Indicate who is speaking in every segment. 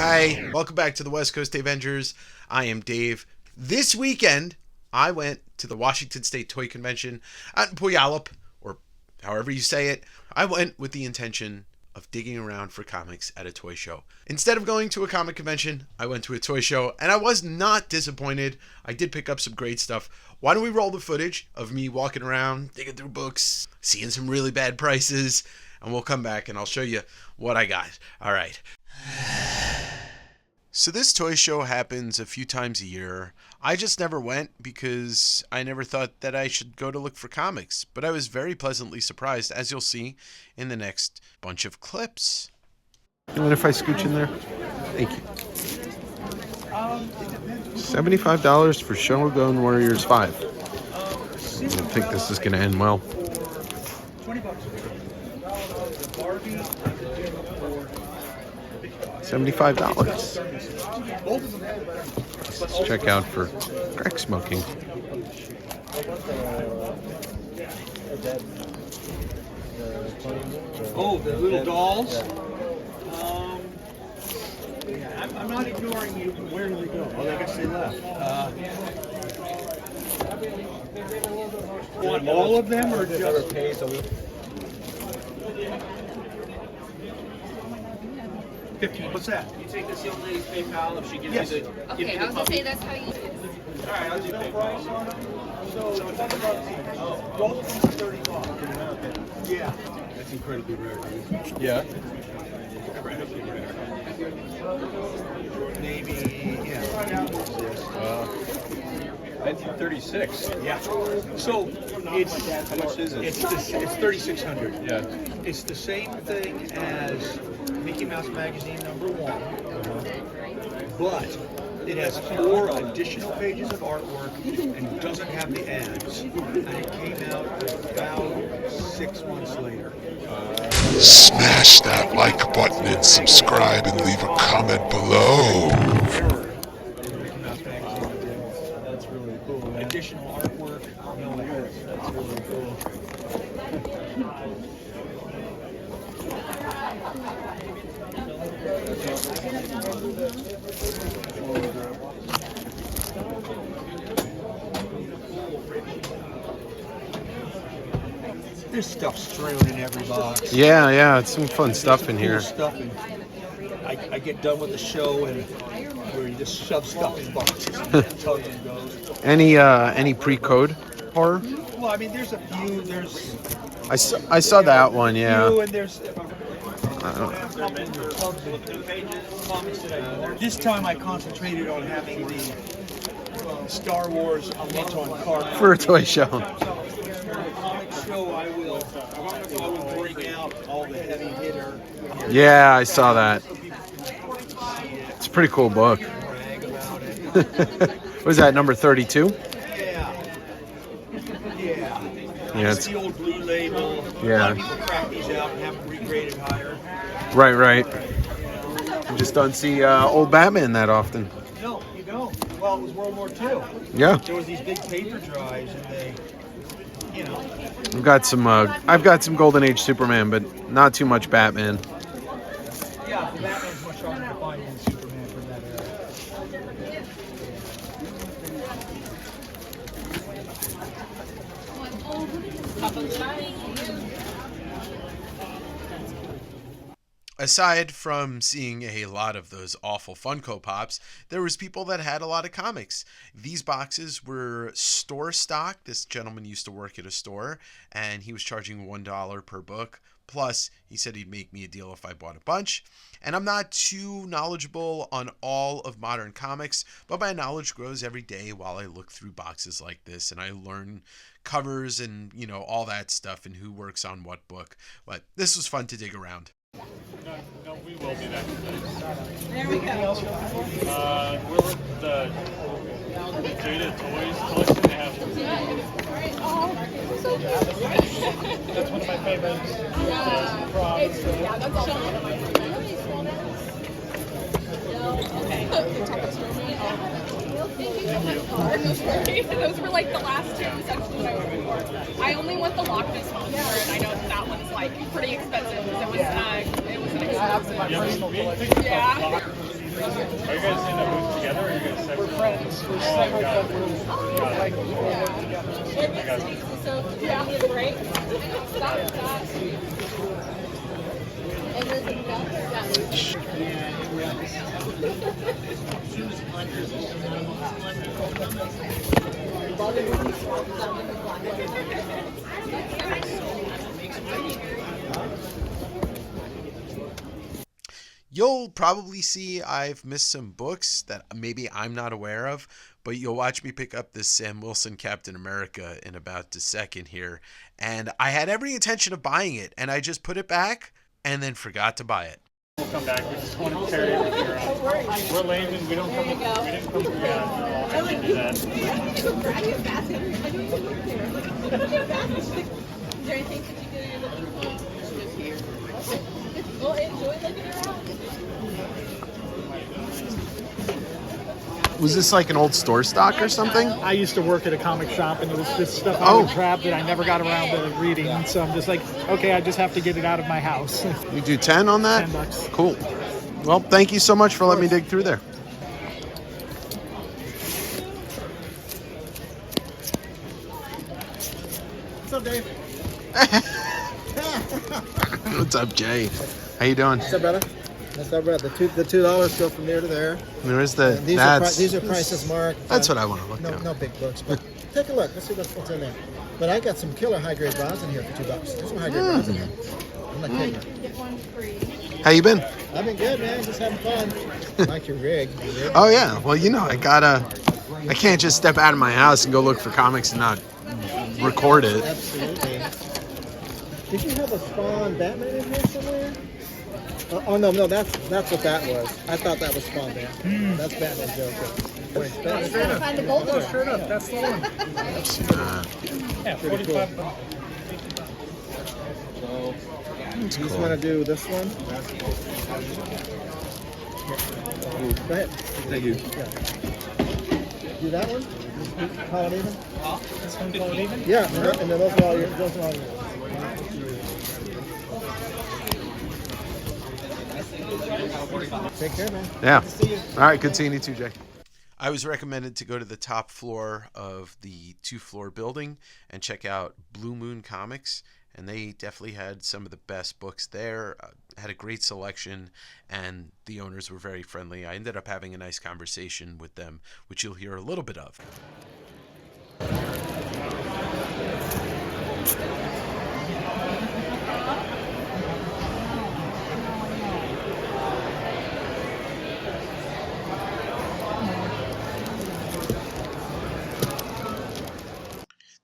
Speaker 1: Hi, welcome back to the West Coast Davengers. I am Dave. This weekend, I went to the Washington State Toy Convention out in Puyallup, or however you say it. I went with the intention of digging around for comics at a toy show. Instead of going to a comic convention, I went to a toy show, and I was not disappointed. I did pick up some great stuff. Why don't we roll the footage of me walking around, digging through books, seeing some really bad prices, and we'll come back and I'll show you what I got. All right. So this toy show happens a few times a year. I just never went because I never thought that I should go to look for comics. But I was very pleasantly surprised, as you'll see in the next bunch of clips. You mind if I scooch in there? Thank you. $75 for Shogun Warriors 5. I don't think this is going to end well. $75. Let's check out for crack smoking.
Speaker 2: Oh, the little dolls. I'm not ignoring you. Where did they go? Oh, I guess they left. Want all of them or just? $15. What's that?
Speaker 3: You take this young lady's PayPal if she gives
Speaker 2: Yes.
Speaker 3: you the.
Speaker 4: Okay, I was gonna say that's how you.
Speaker 3: All right, I'll do PayPal.
Speaker 2: So both of them are $35. Yeah.
Speaker 5: That's incredibly rare.
Speaker 1: Yeah.
Speaker 5: Incredibly rare.
Speaker 2: Maybe, yeah.
Speaker 5: 1936.
Speaker 2: Yeah. So it's
Speaker 5: How much is it?
Speaker 2: it's 3,600.
Speaker 5: Yeah.
Speaker 2: It's the same thing as Mickey Mouse Magazine #1, but it has 4 additional pages of artwork and doesn't have the ads. And it came out about 6 months later.
Speaker 6: Smash that like button and subscribe and leave a comment below.
Speaker 2: Mickey Mouse Magazine.
Speaker 5: That's really cool, man.
Speaker 2: Additional artwork, no ads.
Speaker 5: That's really cool.
Speaker 2: There's stuff strewn in every box.
Speaker 1: Yeah, it's some fun stuff in
Speaker 2: Cool
Speaker 1: here.
Speaker 2: stuff, and I get done with the show and where you just shove stuff in boxes and it tugs and goes.
Speaker 1: Any pre-code horror?
Speaker 2: Well, I mean, there's a few. There's
Speaker 1: I saw that one, yeah.
Speaker 2: few, and there's this time I concentrated on having the Star Wars mint on card.
Speaker 1: For a toy show.
Speaker 2: For the comic show, I will bring out all the heavy hitter.
Speaker 1: Yeah, I saw that. It's a pretty cool book.
Speaker 2: Brag about it.
Speaker 1: What was that, number 32?
Speaker 2: Yeah.
Speaker 1: Yeah,
Speaker 2: It's the old blue label.
Speaker 1: Yeah.
Speaker 2: A lot of people crack these out and have them regraded higher.
Speaker 1: right. You just don't see old Batman that often.
Speaker 2: No, you don't. Well, it was World War II.
Speaker 1: Yeah,
Speaker 2: There was these big paper drives, and they, you know.
Speaker 1: I've got some Golden Age Superman, but not too much Batman.
Speaker 2: Yeah, the Batman's much harder to find than Superman from that era.
Speaker 1: Aside from seeing a lot of those awful Funko Pops, there was people that had a lot of comics. These boxes were store stock. This gentleman used to work at a store, and he was charging $1 per book. Plus, he said he'd make me a deal if I bought a bunch. And I'm not too knowledgeable on all of modern comics, but my knowledge grows every day while I look through boxes like this, and I learn covers and, all that stuff and who works on what book. But this was fun to dig around.
Speaker 7: No, we will be back.
Speaker 4: There we go.
Speaker 7: We're with the Jada Toys collection. They have. That's one of my favorites.
Speaker 4: Yeah, that's also one of my favorites. Those were like the last two sections I ordered for. I only want the Loch Ness Monster, and I know that one's like pretty expensive because it was an expensive. Yeah.
Speaker 7: Are you guys in a booth together, or are you guys separate? We're friends. We're separate.
Speaker 4: So, yeah, need a break. Stop that. And there's
Speaker 1: You'll probably see I've missed some books that maybe I'm not aware of, but you'll watch me pick up this Sam Wilson Captain America in about a second here. And I had every intention of buying it, and I just put it back and then forgot to buy it.
Speaker 7: We'll come back. We just want to carry everything around. We're laymen. We don't come. We didn't come for I can do that.
Speaker 4: Is there anything particular you're looking for? Just here. Well, enjoy looking around.
Speaker 1: Was this like an old store stock or something?
Speaker 8: I used to work at a comic shop, and it was just stuff I would grab that I never got around to reading. And so I'm just like, okay, I just have to get it out of my house.
Speaker 1: You do 10 on that?
Speaker 8: $10.
Speaker 1: Cool. Well, thank you so much for letting me dig through there.
Speaker 8: What's up, Dave?
Speaker 1: What's up, Jay? How you doing?
Speaker 9: What's up, brother? What's up, brother? The $2 go from there to there.
Speaker 1: There's the.
Speaker 9: And these are prices marked.
Speaker 1: That's what I want to look
Speaker 9: No,
Speaker 1: at.
Speaker 9: no big books, but take a look. Let's see what's in there. But I got some killer high grade bronze in here for $2. There's some high grade bronze in here. I'm not kidding.
Speaker 4: Get one free.
Speaker 1: How you been?
Speaker 9: I've been good, man. Just having fun. Like your rig.
Speaker 1: Oh yeah. Well, you know, I can't just step out of my house and go look for comics and not record it.
Speaker 9: Absolutely. Did you have a Spawn Batman in here somewhere? Oh no, that's what that was. I thought that was Spawn Batman. That's Batman Joker. Wait, Batman Joker.
Speaker 4: Find the gold one.
Speaker 8: Straight up, that's the one. Yeah, 45 bucks.
Speaker 9: You just want to do this one? Go ahead.
Speaker 5: Thank you.
Speaker 9: Do that one? Call it even?
Speaker 8: This one called even?
Speaker 9: Yeah, and then those are all yours. Take care, man.
Speaker 1: Yeah.
Speaker 9: Good to see you.
Speaker 1: All right. Good seeing you too, Jay. I was recommended to go to the top floor of the 2-floor building and check out Blue Moon Comics, and they definitely had some of the best books there. Had a great selection, and the owners were very friendly. I ended up having a nice conversation with them, which you'll hear a little bit of.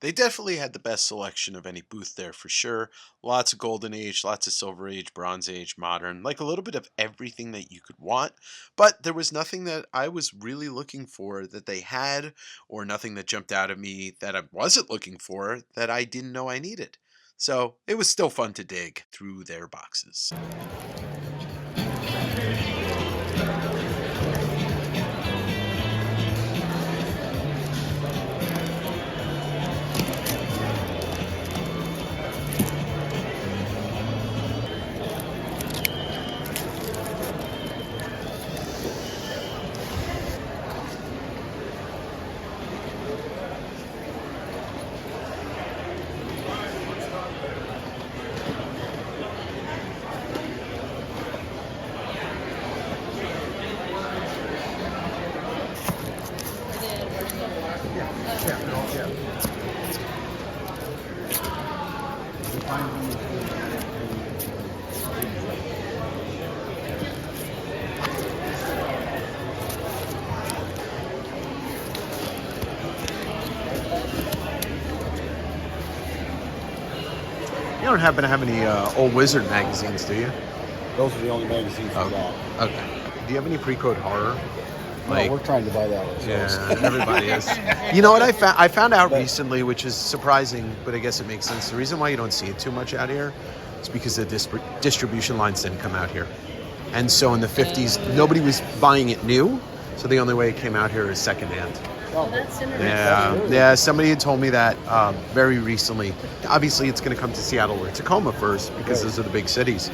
Speaker 1: They definitely had the best selection of any booth there for sure. Lots of Golden Age, lots of Silver Age, Bronze Age, Modern, like a little bit of everything that you could want. But there was nothing that I was really looking for that they had, or nothing that jumped out at me that I wasn't looking for that I didn't know I needed. So it was still fun to dig through their boxes. You don't happen to have any old Wizard magazines, do you?
Speaker 5: Those are the only magazines we got.
Speaker 1: Okay. Do you have any pre-code horror?
Speaker 5: No, we're trying to buy that one.
Speaker 1: Yeah, everybody is. You know what I found out recently, which is surprising, but I guess it makes sense. The reason why you don't see it too much out here is because the distribution lines didn't come out here. And so in the 50s, nobody was buying it new, so the only way it came out here is secondhand.
Speaker 4: Well, that's interesting.
Speaker 1: Yeah, somebody had told me that very recently. Obviously, it's going to come to Seattle or Tacoma first because those are the big cities.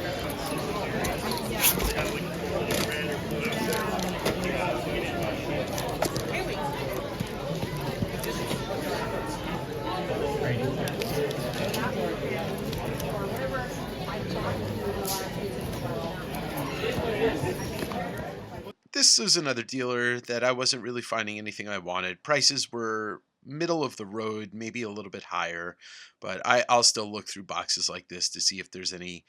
Speaker 1: This was another dealer that I wasn't really finding anything I wanted. Prices were middle of the road, maybe a little bit higher, but I'll still look through boxes like this to see if there's any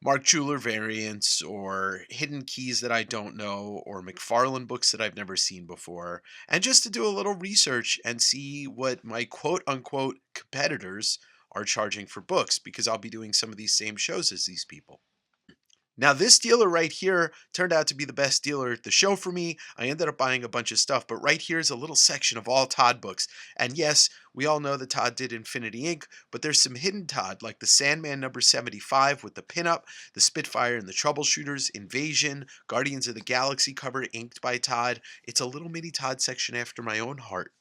Speaker 1: Mark Jeweler variants or hidden keys that I don't know or McFarlane books that I've never seen before, and just to do a little research and see what my quote unquote competitors are charging for books, because I'll be doing some of these same shows as these people. Now, this dealer right here turned out to be the best dealer at the show for me. I ended up buying a bunch of stuff, but right here is a little section of all Todd books. And yes, we all know that Todd did Infinity Inc., but there's some hidden Todd, like the Sandman number 75 with the pinup, the Spitfire and the Troubleshooters, Invasion, Guardians of the Galaxy cover inked by Todd. It's a little mini Todd section after my own heart.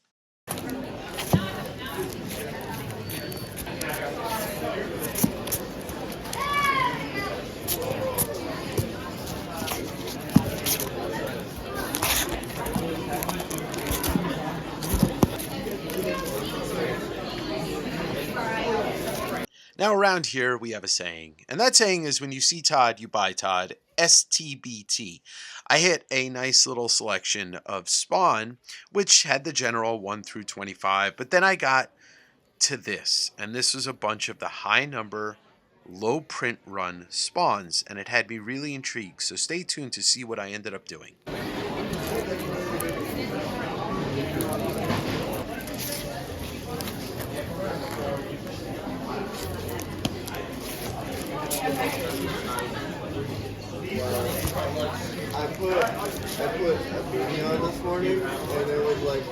Speaker 1: Now around here we have a saying, and that saying is when you see Todd, you buy Todd, STBT. I hit a nice little selection of Spawn, which had the general 1 through 25, but then I got to this, and this was a bunch of the high number, low print run Spawns, and it had me really intrigued, so stay tuned to see what I ended up doing.
Speaker 9: I put a beanie on this morning, and it was like.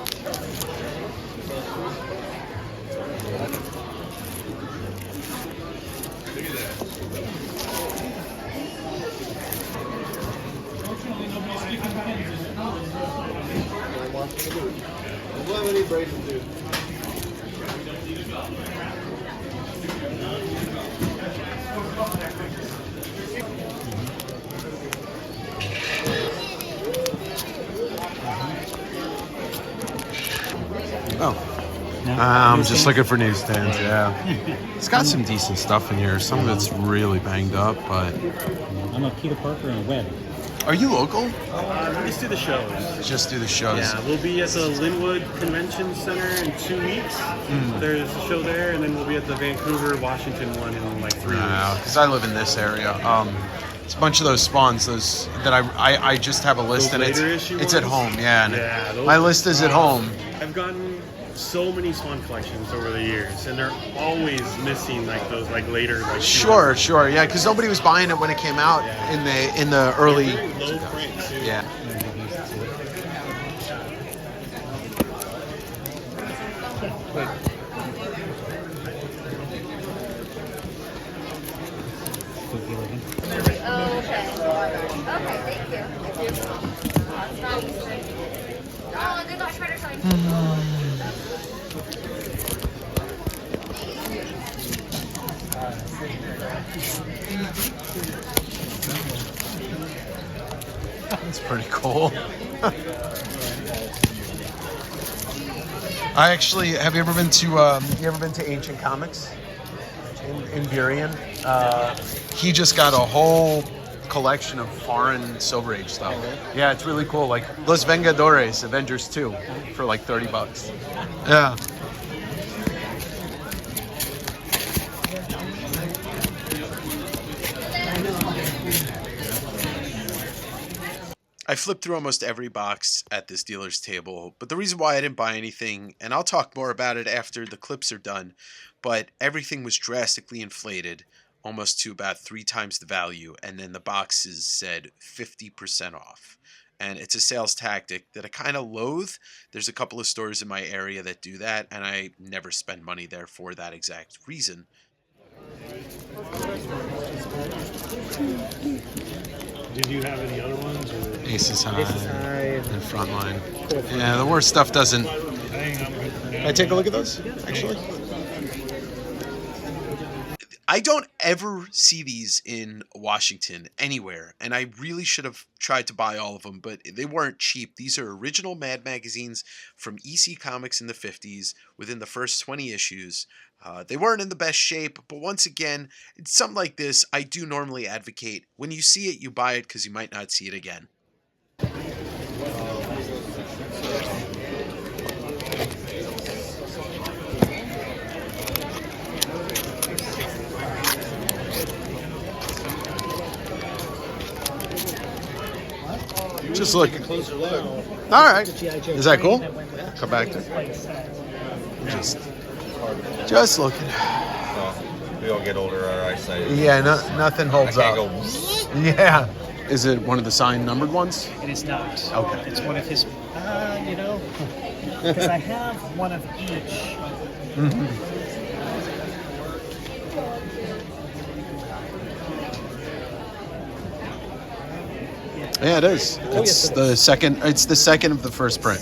Speaker 9: I'm watching the movie. There's lemony braces, dude.
Speaker 10: Oh. I'm just looking for newsstands, yeah. It's got some decent stuff in here. Some of it's really banged up, but...
Speaker 7: I'm a Peter Parker and a Web.
Speaker 10: Are you local?
Speaker 3: We just do the shows.
Speaker 10: Just do the shows.
Speaker 3: Yeah, we'll be at the Linwood Convention Center in 2 weeks. There's a show there, and then we'll be at the Vancouver, Washington one in like 3 weeks.
Speaker 10: Because I live in this area. It's a bunch of those Spawns, those that I just have a list,
Speaker 3: Those
Speaker 10: and
Speaker 3: later issue
Speaker 10: it's at
Speaker 3: ones?
Speaker 10: home, yeah. And
Speaker 3: Yeah, those
Speaker 10: my
Speaker 3: are
Speaker 10: list is at home.
Speaker 3: I've gotten so many Spawn collections over the years, and they're always missing like those like later like
Speaker 10: Sure, yeah, because nobody was buying it when it came out in the early.
Speaker 3: Very low print too.
Speaker 10: Yeah. That's pretty cool. I actually have you ever been to Ancient Comics in Burien? He just got a whole collection of foreign Silver Age stuff. Yeah, it's really cool. Like Los Vengadores, Avengers 2, for like $30. Yeah.
Speaker 1: I flipped through almost every box at this dealer's table, but the reason why I didn't buy anything, and I'll talk more about it after the clips are done, but everything was drastically inflated, almost to about 3 times the value, and then the boxes said 50% off. And it's a sales tactic that I kind of loathe. There's a couple of stores in my area that do that, and I never spend money there for that exact reason.
Speaker 7: Did you have any other ones? Or?
Speaker 10: Aces High
Speaker 9: High.
Speaker 10: and Frontline. Yeah, the worst stuff doesn't.
Speaker 7: I think I'm good for now.
Speaker 10: Can I take a look at those, actually?
Speaker 1: I don't ever see these in Washington anywhere, and I really should have tried to buy all of them, but they weren't cheap. These are original Mad magazines from EC Comics in the 50s within the first 20 issues. They weren't in the best shape, but once again, it's something like this I do normally advocate. When you see it, you buy it because you might not see it again.
Speaker 10: Just looking.
Speaker 9: Closer look.
Speaker 10: All right. Is that cool? Come back to just looking.
Speaker 11: We all get older, our eyesight.
Speaker 10: Yeah, nothing holds up.
Speaker 11: Go.
Speaker 10: Yeah. Is it one of the signed numbered ones?
Speaker 8: It is not.
Speaker 10: Okay.
Speaker 8: It's one of his, because I have one of each.
Speaker 10: Mm-hmm. Yeah, it is. It's the second. It's the second of the first print.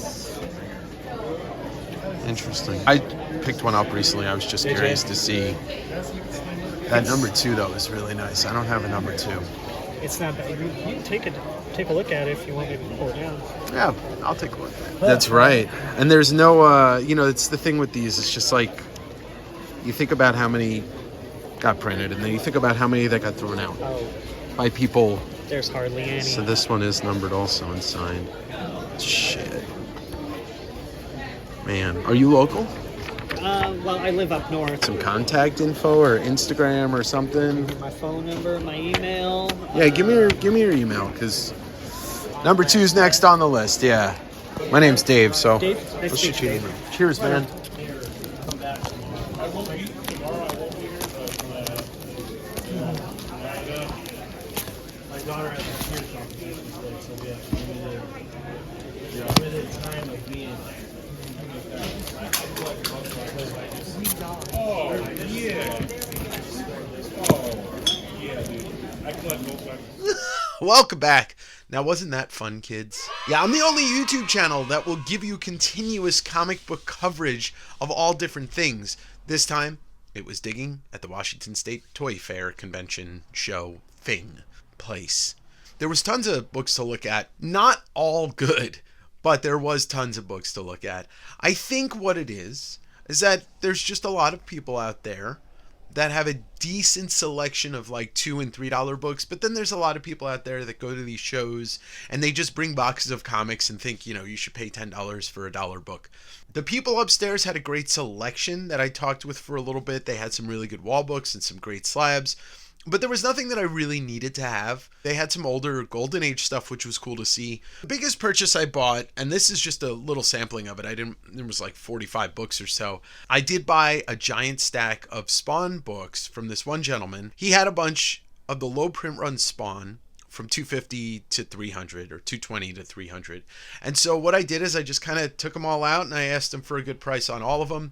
Speaker 10: Interesting. I picked one up recently. I was just curious to see. That number 2 though is really nice. I don't have a number 2.
Speaker 8: It's not bad. You can take a look at it if you want me to pull it down.
Speaker 10: Yeah, I'll take a look. That's right. And there's no, it's the thing with these. It's just like you think about how many got printed, and then you think about how many that got thrown out by people.
Speaker 8: There's hardly any.
Speaker 10: So this one is numbered also and signed. Shit. Man, are you local?
Speaker 8: Well, I live up north.
Speaker 10: Some contact info or Instagram or something?
Speaker 8: My phone number, my email.
Speaker 10: Yeah, give me your email, because number 2 is next on the list. Yeah. My name's Dave, so
Speaker 8: Dave, nice
Speaker 10: I'll
Speaker 8: to meet
Speaker 10: shoot you
Speaker 8: you,
Speaker 10: an email. Cheers, man.
Speaker 7: My daughter has a tear competition today, so we have limited time of being. Oh, yeah. Oh, yeah, dude. I collect both sides.
Speaker 1: Welcome back. Now, wasn't that fun, kids? Yeah, I'm the only YouTube channel that will give you continuous comic book coverage of all different things. This time, it was digging at the Washington State Toy Fair convention show thing place. There was tons of books to look at. Not all good, but there was tons of books to look at. I think what it is that there's just a lot of people out there that have a decent selection of like $2 and $3 books, but then there's a lot of people out there that go to these shows and they just bring boxes of comics and think, you should pay $10 for a $1 book. The people upstairs had a great selection that I talked with for a little bit. They had some really good wall books and some great slabs, but there was nothing that I really needed to have. They had some older Golden Age stuff, which was cool to see. The biggest purchase I bought, and this is just a little sampling of it, there was like 45 books or so. I did buy a giant stack of Spawn books from this one gentleman. He had a bunch of the low print run Spawn from 250 to 300 or 220 to 300. And so what I did is I just kind of took them all out and I asked him for a good price on all of them.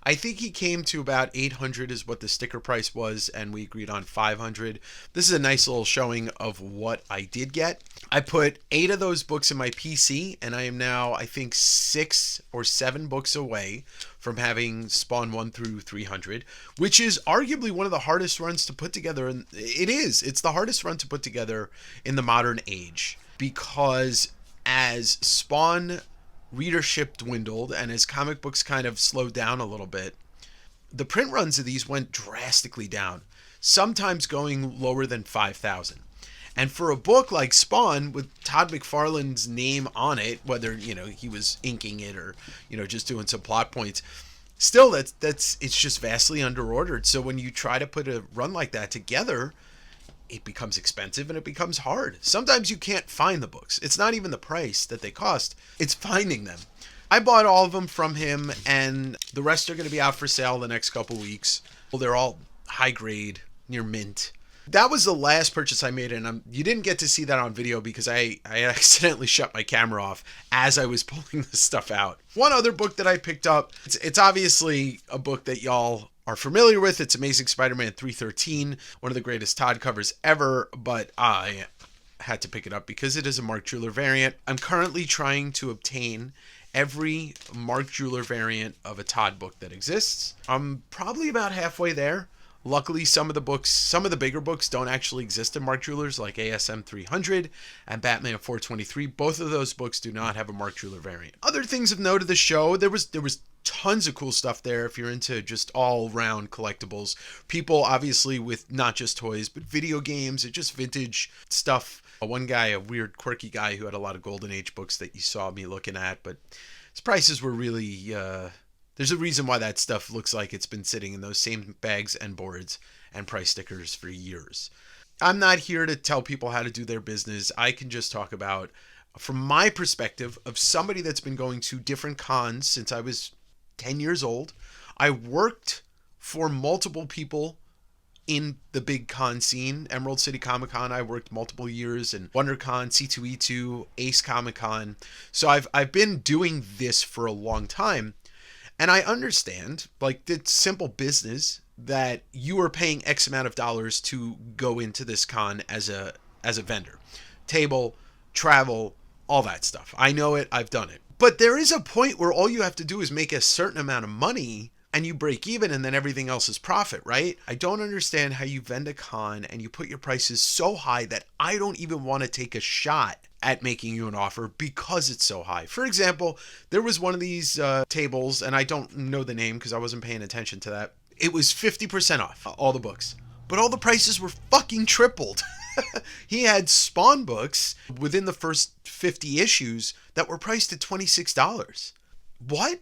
Speaker 1: I think he came to about 800 is what the sticker price was, and we agreed on 500. This is a nice little showing of what I did get. I put 8 of those books in my PC, and I am now, I think, 6 or 7 books away from having Spawn 1 through 300, which is arguably one of the hardest runs to put together. And it's the hardest run to put together in the modern age, because as Spawn readership dwindled and as comic books kind of slowed down a little bit, the print runs of these went drastically down, sometimes going lower than 5,000. And for a book like Spawn with Todd McFarlane's name on it, whether he was inking it or just doing some plot points, still it's just vastly underordered. So when you try to put a run like that together, it becomes expensive and it becomes hard. Sometimes you can't find the books. It's not even the price that they cost, it's finding them. I bought all of them from him, and the rest are going to be out for sale the next couple weeks. Well, they're all high grade, near mint. That was the last purchase I made, and you didn't get to see that on video because I accidentally shut my camera off as I was pulling this stuff out. One other book that I picked up, it's obviously a book that y'all are familiar with. It's Amazing Spider-Man 313, one of the greatest Todd covers ever, but I had to pick it up because it is a Mark Jeweler variant. I'm currently trying to obtain every Mark Jeweler variant of a Todd book that exists. I'm probably about halfway there. Luckily, some of the bigger books don't actually exist in Mark Jewelers, like ASM 300 and Batman 423. Both of those books do not have a Mark Jeweler variant. Other things of note of the show, there was tons of cool stuff there if you're into just all-round collectibles. People, obviously, with not just toys, but video games and just vintage stuff. One guy, a weird, quirky guy who had a lot of Golden Age books that you saw me looking at, but his prices were really... There's a reason why that stuff looks like it's been sitting in those same bags and boards and price stickers for years. I'm not here to tell people how to do their business. I can just talk about from my perspective of somebody that's been going to different cons since I was 10 years old. I worked for multiple people in the big con scene. Emerald City Comic Con, I worked multiple years, and WonderCon, C2E2, Ace Comic Con. So I've been doing this for a long time, and I understand, like, it's simple business that you are paying X amount of dollars to go into this con as a vendor. Table, travel, all that stuff. I know it, I've done it. But there is a point where all you have to do is make a certain amount of money and you break even, and then everything else is profit, right? I don't understand how you vend a con and you put your prices so high that I don't even want to take a shot at making you an offer because it's so high. For example, there was one of these tables, and I don't know the name because I wasn't paying attention to that. It was 50% off all the books, but all the prices were fucking tripled. He had Spawn books within the first 50 issues that were priced at $26. What?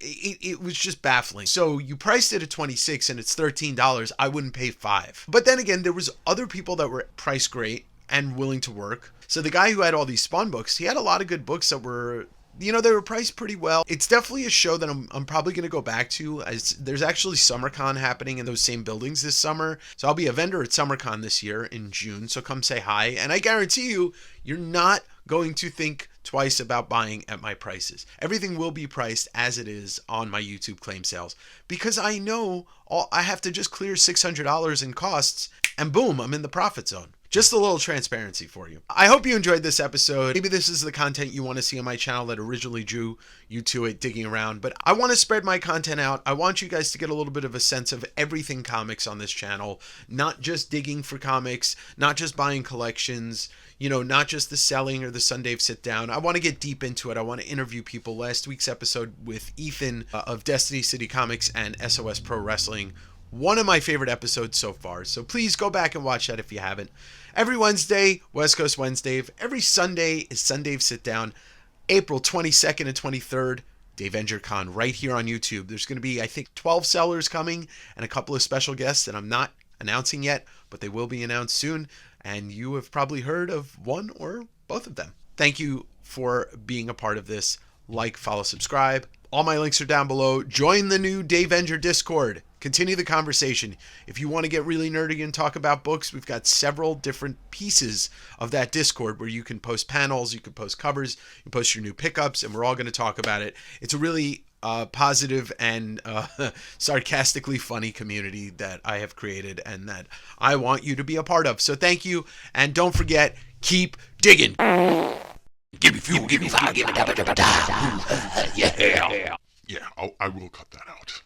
Speaker 1: It was just baffling. So you priced it at $26 and it's $13. I wouldn't pay $5. But then again, there was other people that were priced great and willing to work. So the guy who had all these Spawn books, he had a lot of good books that were, you know, they were priced pretty well. It's definitely a show that I'm probably going to go back to, as there's actually SummerCon happening in those same buildings this summer. So I'll be a vendor at SummerCon this year in June. So come say hi. And I guarantee you, you're not going to think twice about buying at my prices. Everything will be priced as it is on my YouTube claim sales, because I know I have to just clear $600 in costs and boom, I'm in the profit zone. Just a little transparency for you. I hope you enjoyed this episode. Maybe this is the content you want to see on my channel that originally drew you to it, digging around. But I want to spread my content out. I want you guys to get a little bit of a sense of everything comics on this channel. Not just digging for comics, not just buying collections, you know, not just the selling or the Sunday sit down. I want to get deep into it. I want to interview people. Last week's episode with Ethan of Destiny City Comics and SOS Pro Wrestling, one of my favorite episodes so far. So please go back and watch that if you haven't. Every Wednesday, West Coast Wednesday. Every Sunday is Sunday Sit Down. April 22nd and 23rd, Davenger Con right here on YouTube. There's going to be, I think, 12 sellers coming and a couple of special guests that I'm not announcing yet, but they will be announced soon. And you have probably heard of one or both of them. Thank you for being a part of this. Like, follow, subscribe. All my links are down below. Join the new Davenger Discord. Continue the conversation. If you want to get really nerdy and talk about books, we've got several different pieces of that Discord where you can post panels, you can post covers, you can post your new pickups, and we're all going to talk about it. It's a really positive and sarcastically funny community that I have created and that I want you to be a part of. So thank you, and don't forget, keep digging. Give me fuel, give me fire, give me da. Yeah.
Speaker 6: Yeah, I will cut that out.